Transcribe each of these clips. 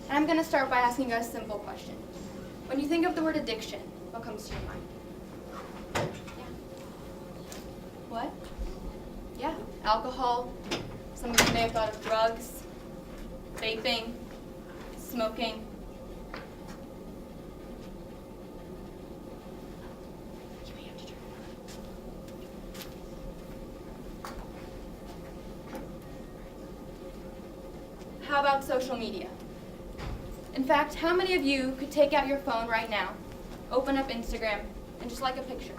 And I'm going to start by asking you guys a simple question. When you think of the word addiction, what comes to your mind? Yeah. What? Yeah, alcohol. Some of you may have thought of drugs, vaping, smoking. You may have to turn it on. How about social media? In fact, how many of you could take out your phone right now, open up Instagram, and just like a picture?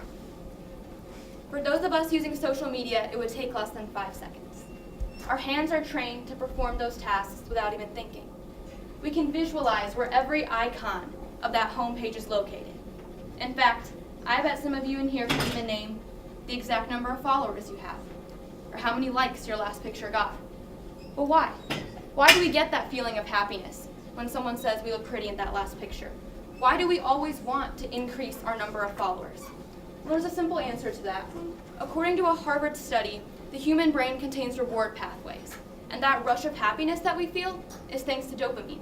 For those of us using social media, it would take less than 5 seconds. Our hands are trained to perform those tasks without even thinking. We can visualize where every icon of that home page is located. In fact, I bet some of you in here can even name the exact number of followers you have, or how many likes your last picture got. But why? Why do we get that feeling of happiness when someone says we look pretty in that last picture? Why do we always want to increase our number of followers? Well, there's a simple answer to that. According to a Harvard study, the human brain contains reward pathways, and that rush of happiness that we feel is thanks to dopamine.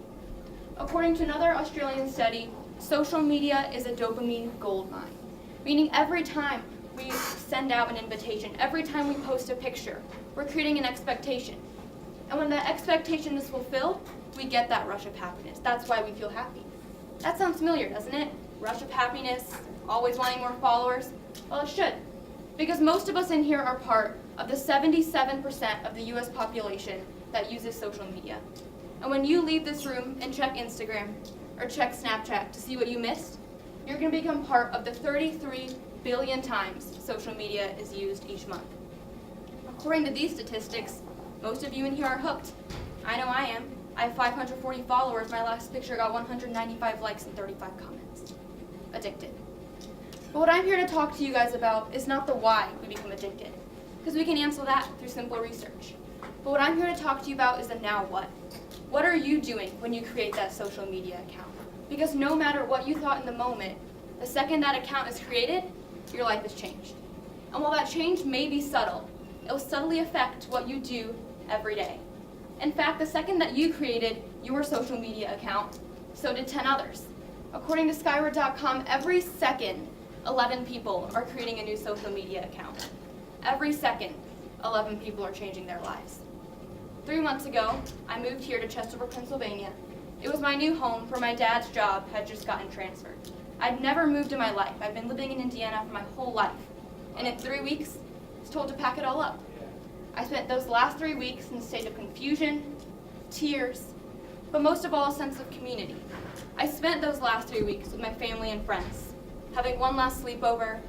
According to another Australian study, social media is a dopamine gold mine, meaning every time we send out an invitation, every time we post a picture, we're creating an expectation. And when that expectation is fulfilled, we get that rush of happiness. That's why we feel happy. That sounds familiar, doesn't it? Rush of happiness, always wanting more followers. Well, it should, because most of us in here are part of the 77% of the US population that uses social media. And when you leave this room and check Instagram or check Snapchat to see what you missed, you're going to become part of the 33 billion times social media is used each month. According to these statistics, most of you in here are hooked. I know I am. I have 540 followers. My last picture got 195 likes and 35 comments. Addicted. But what I'm here to talk to you guys about is not the why we become addicted, because we can answer that through simple research. But what I'm here to talk to you about is the now what. What are you doing when you create that social media account? Because no matter what you thought in the moment, the second that account is created, your life has changed. And while that change may be subtle, it will subtly affect what you do every day. In fact, the second that you created your social media account, so did 10 others. According to Skyward.com, every second, 11 people are creating a new social media account. Every second, 11 people are changing their lives. 3 months ago, I moved here to Chesterfield, Pennsylvania. It was my new home, for my dad's job had just gotten transferred. I'd never moved in my life. I've been living in Indiana for my whole life. And in 3 weeks, I was told to pack it all up. I spent those last 3 weeks in a state of confusion, tears, but most of all, a sense of community. I spent those last 3 weeks with my family and friends, having one last sleepover,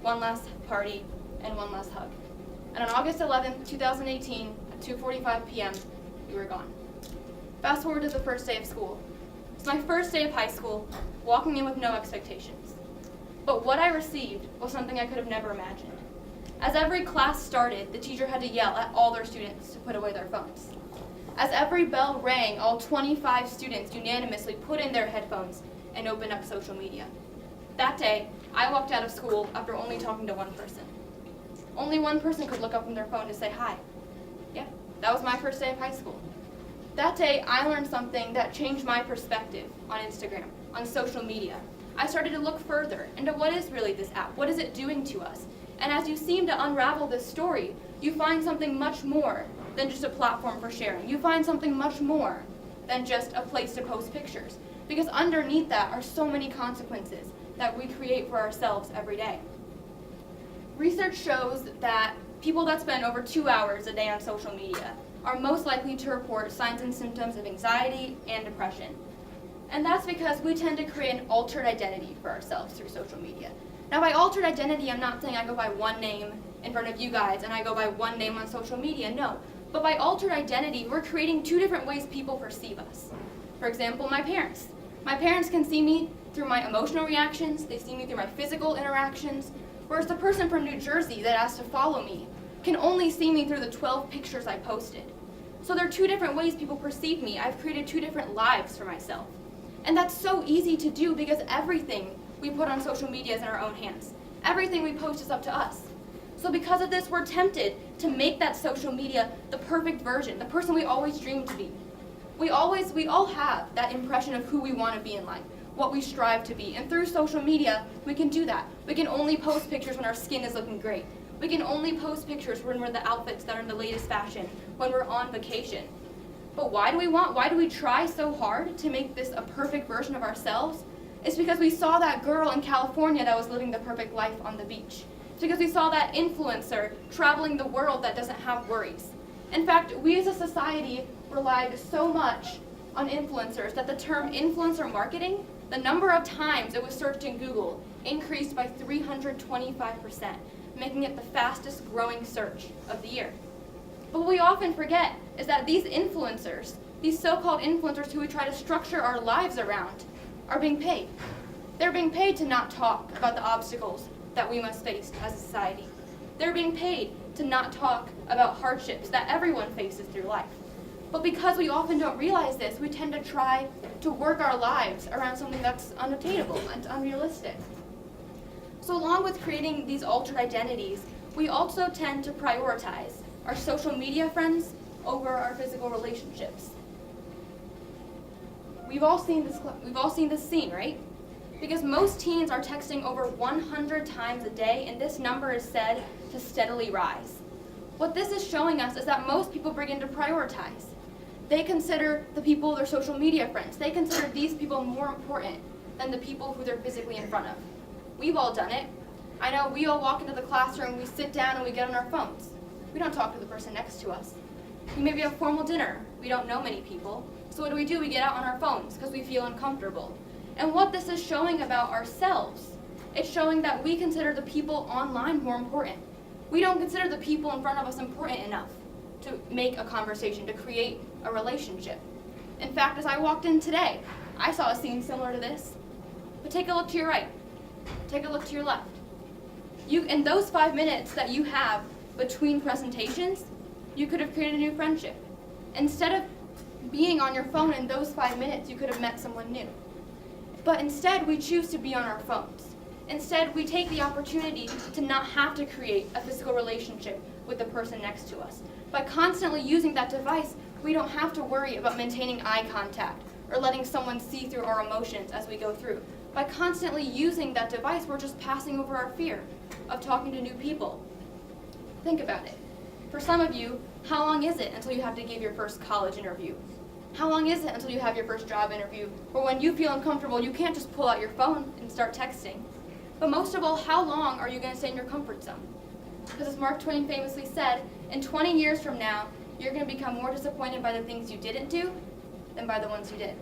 one last party, and one last hug. And on August 11, 2018, at 2:45 p.m., we were gone. Fast forward to the first day of school. It's my first day of high school, walking in with no expectations. But what I received was something I could have never imagined. As every class started, the teacher had to yell at all their students to put away their phones. As every bell rang, all 25 students unanimously put in their headphones and opened up social media. That day, I walked out of school after only talking to one person. Only one person could look up from their phone to say hi. Yeah, that was my first day of high school. That day, I learned something that changed my perspective on Instagram, on social media. I started to look further into what is really this app, what is it doing to us? And as you seem to unravel this story, you find something much more than just a platform for sharing. You find something much more than just a place to post pictures. Because underneath that are so many consequences that we create for ourselves every day. Research shows that people that spend over 2 hours a day on social media are most likely to report signs and symptoms of anxiety and depression. And that's because we tend to create an altered identity for ourselves through social media. Now, by altered identity, I'm not saying I go by one name in front of you guys and I go by one name on social media, no. But by altered identity, we're creating 2 different ways people perceive us. For example, my parents. My parents can see me through my emotional reactions, they see me through my physical interactions, whereas the person from New Jersey that asked to follow me can only see me through the 12 pictures I posted. So there are 2 different ways people perceive me. I've created 2 different lives for myself. And that's so easy to do because everything we put on social media is in our own hands. Everything we post is up to us. So because of this, we're tempted to make that social media the perfect version, the person we always dreamed to be. We all have that impression of who we want to be in life, what we strive to be. And through social media, we can do that. We can only post pictures when our skin is looking great. We can only post pictures when we're the outfits that are in the latest fashion, when we're on vacation. But why do we try so hard to make this a perfect version of ourselves? It's because we saw that girl in California that was living the perfect life on the beach. It's because we saw that influencer traveling the world that doesn't have worries. In fact, we as a society relied so much on influencers that the term influencer marketing, the number of times it was searched in Google, increased by 325%, making it the fastest growing search of the year. But what we often forget is that these influencers, these so-called influencers who we try to structure our lives around, are being paid. They're being paid to not talk about the obstacles that we must face as a society. They're being paid to not talk about hardships that everyone faces through life. But because we often don't realize this, we tend to try to work our lives around something that's unattainable and unrealistic. So along with creating these altered identities, we also tend to prioritize our social media friends over our physical relationships. We've all seen this scene, right? Because most teens are texting over 100 times a day, and this number is said to steadily rise. What this is showing us is that most people begin to prioritize. They consider the people their social media friends. They consider these people more important than the people who they're physically in front of. We've all done it. I know we all walk into the classroom, we sit down, and we get on our phones. We don't talk to the person next to us. We maybe have formal dinner. We don't know many people. So what do? We get out on our phones because we feel uncomfortable. And what this is showing about ourselves, it's showing that we consider the people online more important. We don't consider the people in front of us important enough to make a conversation, to create a relationship. In fact, as I walked in today, I saw a scene similar to this. But take a look to your right. Take a look to your left. In those 5 minutes that you have between presentations, you could have created a new friendship. Instead of being on your phone in those 5 minutes, you could have met someone new. But instead, we choose to be on our phones. Instead, we take the opportunity to not have to create a physical relationship with the person next to us. By constantly using that device, we don't have to worry about maintaining eye contact or letting someone see through our emotions as we go through. By constantly using that device, we're just passing over our fear of talking to new people. Think about it. For some of you, how long is it until you have to give your first college interview? How long is it until you have your first job interview? Or when you feel uncomfortable, you can't just pull out your phone and start texting. But most of all, how long are you going to stay in your comfort zone? Because as Mark Twain famously said, in 20 years from now, you're going to become more disappointed by the things you didn't do than by the ones you did.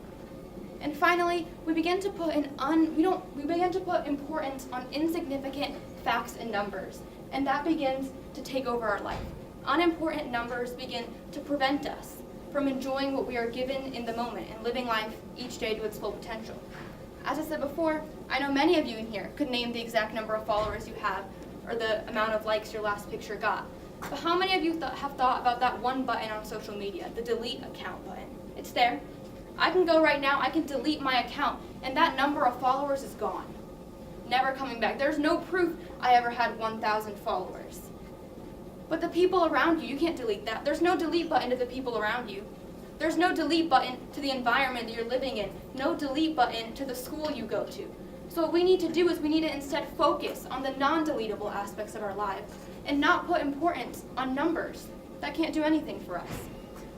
And finally, we begin to put importance on insignificant facts and numbers, and that begins to take over our life. Unimportant numbers begin to prevent us from enjoying what we are given in the moment and living life each day to its full potential. As I said before, I know many of you in here could name the exact number of followers you have or the amount of likes your last picture got. But how many of you have thought about that one button on social media, the delete account button? It's there. I can go right now, I can delete my account, and that number of followers is gone. Never coming back. There's no proof I ever had 1,000 followers. But the people around you, you can't delete that. There's no delete button to the people around you. There's no delete button to the environment that you're living in. No delete button to the school you go to. So what we need to do is we need to instead focus on the non-deletable aspects of our lives and not put importance on numbers that can't do anything for us.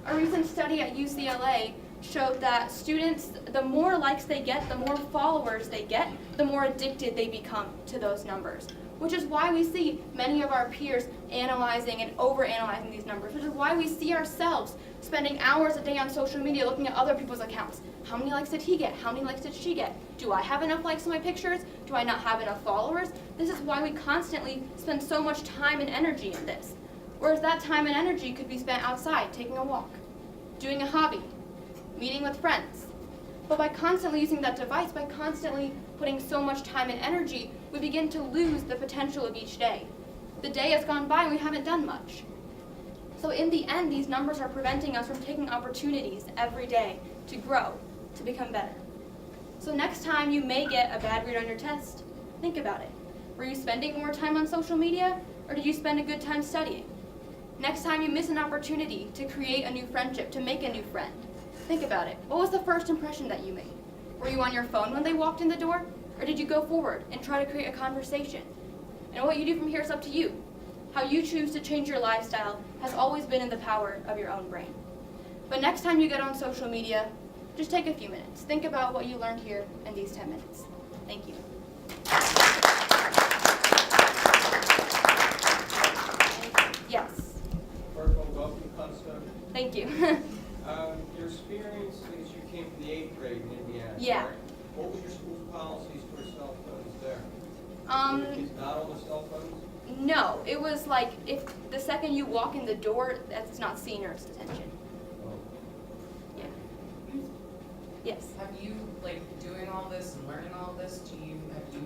A recent study at UCLA showed that students, the more likes they get, the more followers they get, the more addicted they become to those numbers. Which is why we see many of our peers analyzing and overanalyzing these numbers, which is why we see ourselves spending hours a day on social media looking at other people's accounts. How many likes did he get? How many likes did she get? Do I have enough likes on my pictures? Do I not have enough followers? This is why we constantly spend so much time and energy in this. Whereas that time and energy could be spent outside, taking a walk, doing a hobby, meeting with friends. But by constantly using that device, by constantly putting so much time and energy, we begin to lose the potential of each day. The day has gone by and we haven't done much. So in the end, these numbers are preventing us from taking opportunities every day to grow, to become better. So next time you may get a bad read on your test, think about it. Were you spending more time on social media, or did you spend a good time studying? Next time you miss an opportunity to create a new friendship, to make a new friend, Think about it. What was the first impression that you made? Were you on your phone when they walked in the door? Or did you go forward and try to create a conversation? And what you do from here is up to you. How you choose to change your lifestyle has always been in the power of your own brain. But next time you get on social media, just take a few minutes. Think about what you learned here in these 10 minutes. Thank you. Yes. First of all, welcome to Unnati. Thank you. Your experience is you came from the 8th grade in Indiana. Yeah. Correct? What was your school's policies for cell phones there? Were your kids not on the cell phones? No, it was like if the second you walk in the door, that's not seniors' attention. Oh. Yeah. Yes. Have you, doing all this and learning all this, have you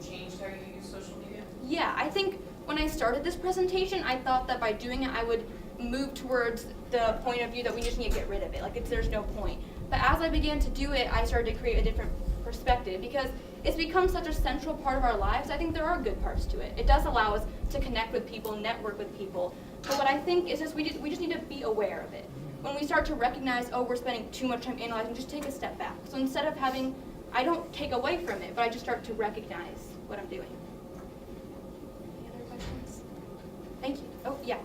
changed how you use social media? Yeah, I think when I started this presentation, I thought that by doing it, I would move towards the point of view that we just need to get rid of it. There's no point. But as I began to do it, I started to create a different perspective because it's become such a central part of our lives. I think there are good parts to it. It does allow us to connect with people, network with people. But what I think is just we just need to be aware of it. When we start to recognize, oh, we're spending too much time analyzing, just take a step back. So instead of I don't take away from it, but I just start to recognize what I'm doing. Any other questions? Thank you. Oh, yeah.